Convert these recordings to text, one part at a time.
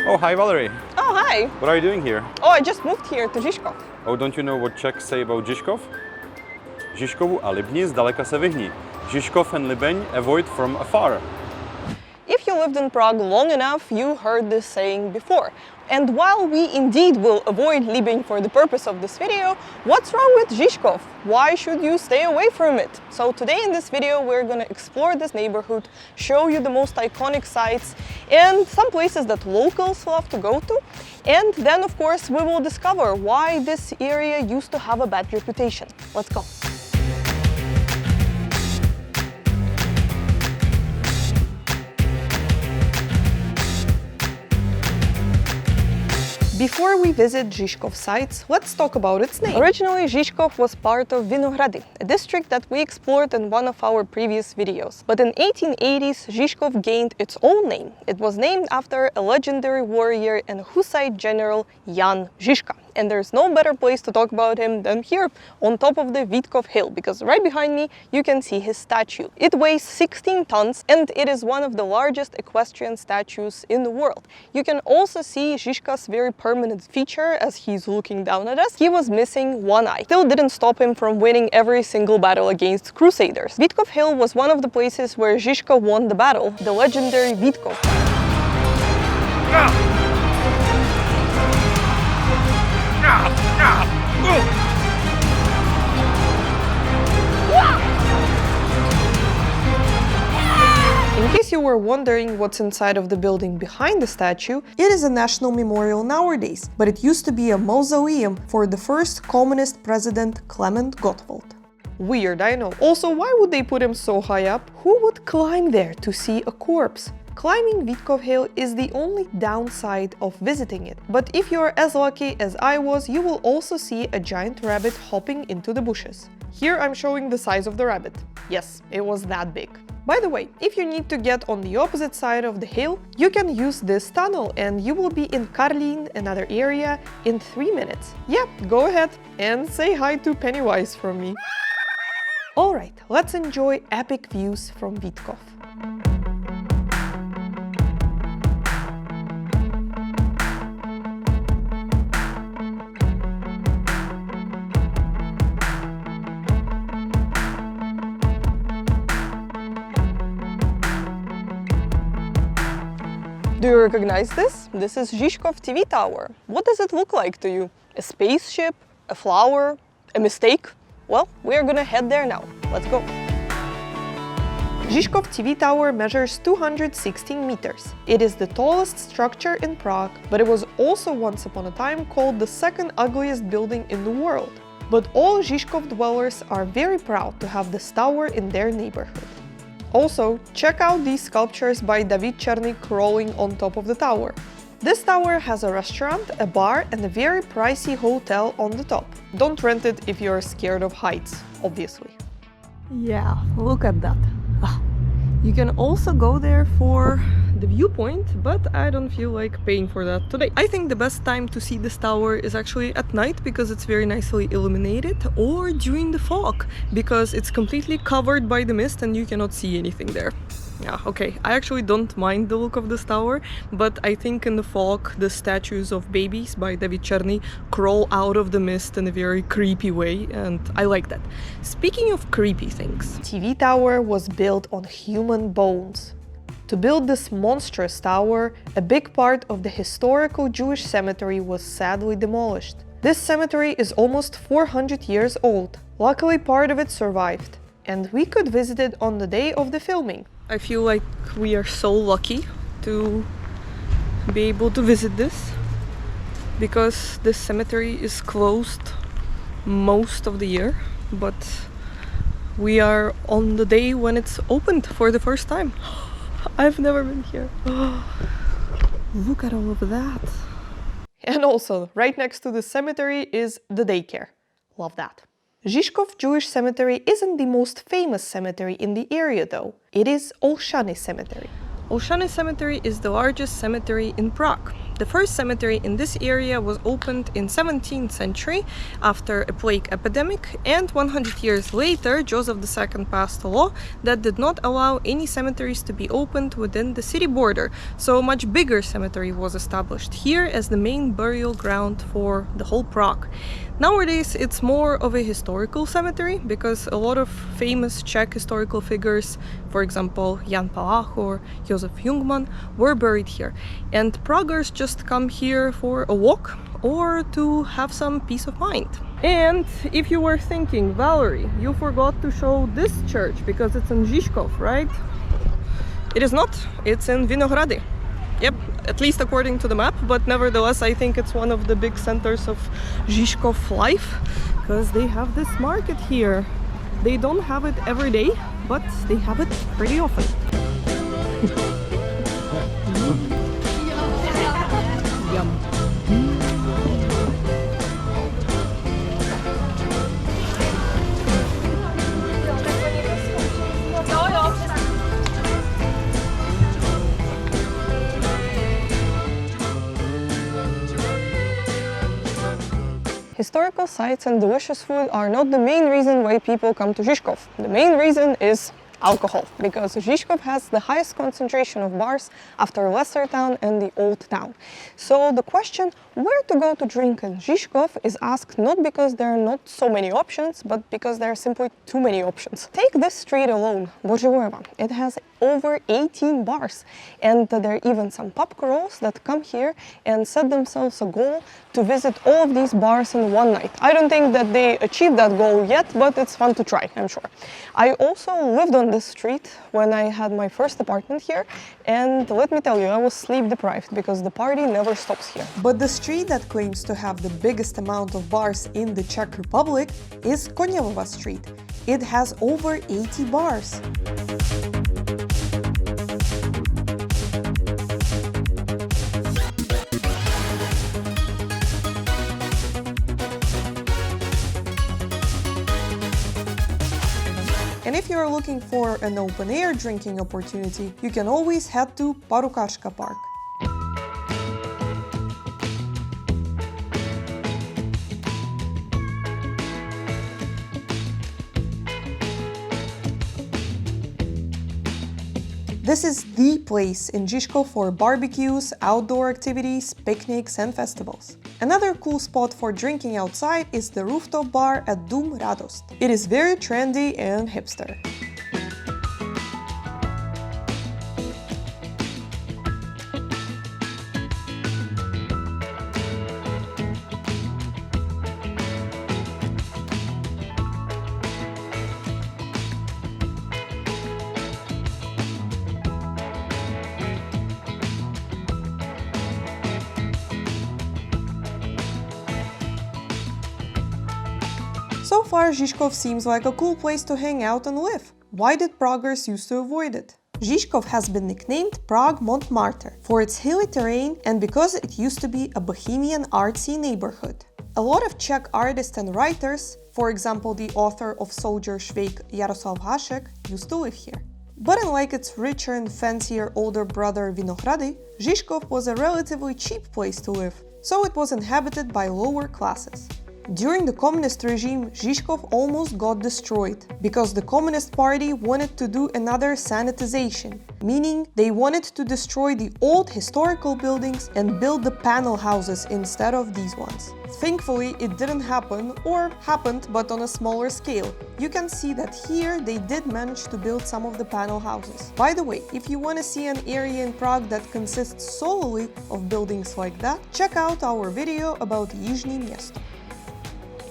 Oh, hi Valery. Oh, hi. What are you doing here? Oh, I just moved here to Zizkov. Oh, don't you know what Czechs say about Zizkov? Žižkovu a Libni zdaleka se vyhni. Zizkov and Liben avoid from afar. If you lived in Prague long enough, you heard this saying before. And while we indeed will avoid Liben for the purpose of this video, what's wrong with Zizkov? Why should you stay away from it? So today in this video we're gonna explore this neighborhood, show you the most iconic sites and some places that locals love to go to. And then of course we will discover why this area used to have a bad reputation. Let's go. Before we visit Zizkov sites, let's talk about its name. Originally, Zizkov was part of Vinohrady, a district that we explored in one of our previous videos. But in 1880s, Zizkov gained its own name. It was named after a legendary warrior and Hussite general Jan Zizka. And there's no better place to talk about him than here, on top of the Vitkov hill, because right behind me you can see his statue. It weighs 16 tons and it is one of the largest equestrian statues in the world. You can also see Zizka's very permanent feature as he's looking down at us. He was missing one eye. Still didn't stop him from winning every single battle against crusaders. Vitkov hill was one of the places where Zizka won the battle, the legendary Vitkov. In case you were wondering what's inside of the building behind the statue, it is a national memorial nowadays, but it used to be a mausoleum for the first communist president Clement Gottwald. Weird, I know. Also, why would they put him so high up? Who would climb there to see a corpse? Climbing Vitkov hill is the only downside of visiting it, but if you're as lucky as I was, you will also see a giant rabbit hopping into the bushes. Here I'm showing the size of the rabbit. Yes, it was that big. By the way, if you need to get on the opposite side of the hill, you can use this tunnel and you will be in Karlin, another area, in 3 minutes. Yeah, go ahead and say hi to Pennywise from me. Alright, let's enjoy epic views from Vitkov. Do you recognize this? This is Zizkov TV tower. What does it look like to you? A spaceship? A flower? A mistake? Well, we are gonna head there now. Let's go. Zizkov TV tower measures 216 meters. It is the tallest structure in Prague, but it was also once upon a time called the second ugliest building in the world. But all Zizkov dwellers are very proud to have this tower in their neighborhood. Also, check out these sculptures by David Cherny crawling on top of the tower. This tower has a restaurant, a bar and a very pricey hotel on the top. Don't rent it if you're scared of heights, obviously. Yeah, look at that. You can also go there for the viewpoint, but I don't feel like paying for that today. I think the best time to see this tower is actually at night because it's very nicely illuminated, or during the fog because it's completely covered by the mist and you cannot see anything there. Yeah, okay, I actually don't mind the look of this tower, but I think in the fog the statues of babies by David Cherny crawl out of the mist in a very creepy way, and I like that. Speaking of creepy things, TV tower was built on human bones. To build this monstrous tower, a big part of the historical Jewish cemetery was sadly demolished. This cemetery is almost 400 years old. Luckily, part of it survived, and we could visit it on the day of the filming. I feel like we are so lucky to be able to visit this, because this cemetery is closed most of the year, but we are on the day when it's opened for the first time. I've never been here. Look at all of that. And also, right next to the cemetery is the daycare. Love that. Zizkov Jewish Cemetery isn't the most famous cemetery in the area though. It is Olszany Cemetery. Olszany Cemetery is the largest cemetery in Prague. The first cemetery in this area was opened in 17th century after a plague epidemic, and 100 years later Joseph II passed a law that did not allow any cemeteries to be opened within the city border, so a much bigger cemetery was established here as the main burial ground for the whole Prague. Nowadays it's more of a historical cemetery because a lot of famous Czech historical figures, for example Jan Palach or Josef Jungmann, were buried here, and Praguers just come here for a walk or to have some peace of mind. And if you were thinking, Valery, you forgot to show this church because it's in Zizkov, right? It is not, it's in Vinohrady. Yep, at least according to the map, but nevertheless I think it's one of the big centers of Zizkov life, because they have this market here. They don't have it every day, but they have it pretty often. Yum. Historical sites and delicious food are not the main reason why people come to Zizkov. The main reason is alcohol, because Zizkov has the highest concentration of bars after Lesser Town and the Old Town. So the question where to go to drink in Zizkov is asked not because there are not so many options, but because there are simply too many options. Take this street alone, Boživojeva. It has over 18 bars, and there are even some pub crawls that come here and set themselves a goal to visit all of these bars in one night. I don't think that they achieved that goal yet, but it's fun to try, I'm sure. I also lived on this street when I had my first apartment here, and let me tell you, I was sleep deprived because the party never stops here. But the street that claims to have the biggest amount of bars in the Czech Republic is Koněvova Street. It has over 80 bars. And if you're looking for an open-air drinking opportunity, you can always head to Parukarska Park. This is the place in Zizkov for barbecues, outdoor activities, picnics and festivals. Another cool spot for drinking outside is the rooftop bar at Dum Radost. It is very trendy and hipster. So far, Zizkov seems like a cool place to hang out and live. Why did Praguers used to avoid it? Zizkov has been nicknamed Prague Montmartre for its hilly terrain and because it used to be a bohemian artsy neighborhood. A lot of Czech artists and writers, for example the author of Soldier Švejk Jaroslav Hašek, used to live here. But unlike its richer and fancier older brother Vinohrady, Zizkov was a relatively cheap place to live, so it was inhabited by lower classes. During the communist regime, Zizkov almost got destroyed because the Communist Party wanted to do another sanitization, meaning they wanted to destroy the old historical buildings and build the panel houses instead of these ones. Thankfully, it didn't happen, or happened but on a smaller scale. You can see that here they did manage to build some of the panel houses. By the way, if you want to see an area in Prague that consists solely of buildings like that, check out our video about Jižní Město.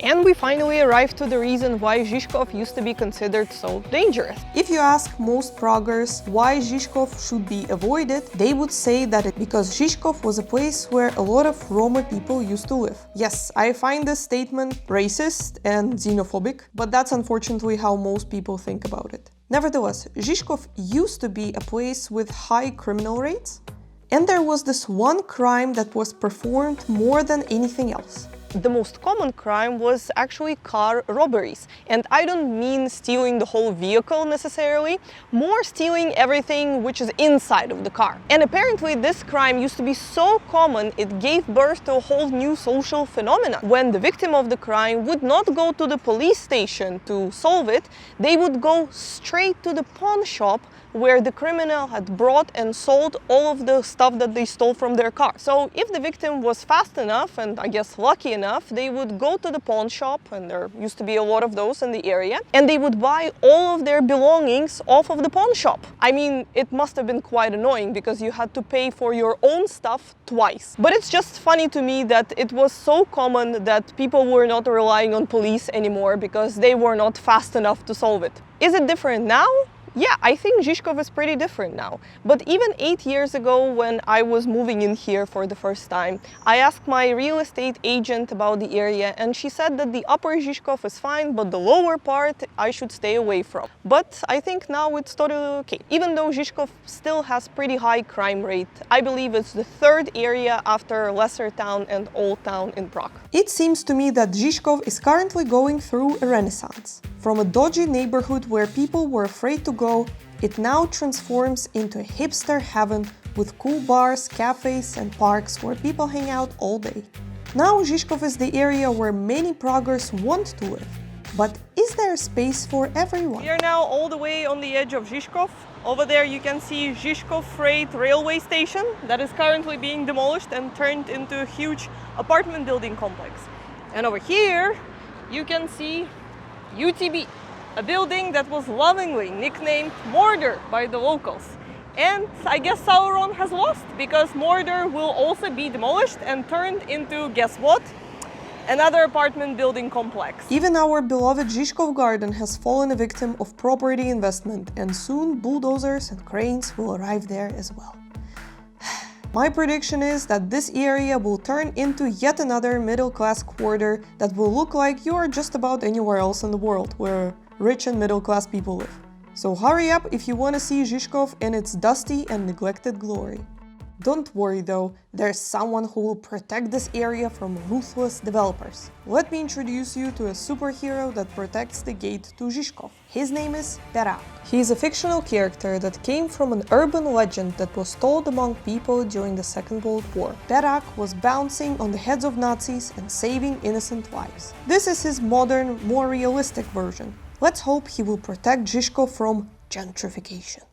And we finally arrived to the reason why Zizkov used to be considered so dangerous. If you ask most Praguers why Zizkov should be avoided, they would say that it's because Zizkov was a place where a lot of Roma people used to live. Yes, I find this statement racist and xenophobic, but that's unfortunately how most people think about it. Nevertheless, Zizkov used to be a place with high criminal rates, and there was this one crime that was performed more than anything else. The most common crime was actually car robberies. And I don't mean stealing the whole vehicle necessarily, more stealing everything which is inside of the car. And apparently this crime used to be so common it gave birth to a whole new social phenomenon. When the victim of the crime would not go to the police station to solve it, they would go straight to the pawn shop where the criminal had brought and sold all of the stuff that they stole from their car. So if the victim was fast enough and I guess lucky enough, they would go to the pawn shop, and there used to be a lot of those in the area, and they would buy all of their belongings off of the pawn shop. I mean, it must have been quite annoying because you had to pay for your own stuff twice. But it's just funny to me that it was so common that people were not relying on police anymore because they were not fast enough to solve it. Is it different now? Yeah, I think Zizkov is pretty different now. But even 8 years ago, when I was moving in here for the first time, I asked my real estate agent about the area, and she said that the upper Zizkov is fine, but the lower part I should stay away from. But I think now it's totally okay. Even though Zizkov still has pretty high crime rate, I believe it's the third area after Lesser Town and Old Town in Prague. It seems to me that Zizkov is currently going through a renaissance. From a dodgy neighborhood where people were afraid to go, it now transforms into a hipster heaven with cool bars, cafes and parks where people hang out all day. Now Zizkov is the area where many Praguers want to live. But is there space for everyone? We are now all the way on the edge of Zizkov. Over there you can see Zizkov Freight railway station that is currently being demolished and turned into a huge apartment building complex. And over here you can see UTB, a building that was lovingly nicknamed Mortar by the locals. And I guess Sauron has lost, because Mortar will also be demolished and turned into, guess what? Another apartment building complex. Even our beloved Zizkov garden has fallen a victim of property investment, and soon bulldozers and cranes will arrive there as well. My prediction is that this area will turn into yet another middle-class quarter that will look like you are just about anywhere else in the world where rich and middle-class people live. So hurry up if you want to see Zizkov in its dusty and neglected glory. Don't worry though, there's someone who will protect this area from ruthless developers. Let me introduce you to a superhero that protects the gate to Zizkov. His name is Prague. He is a fictional character that came from an urban legend that was told among people during the Second World War. Prague was bouncing on the heads of Nazis and saving innocent lives. This is his modern, more realistic version. Let's hope he will protect Zizkov from gentrification.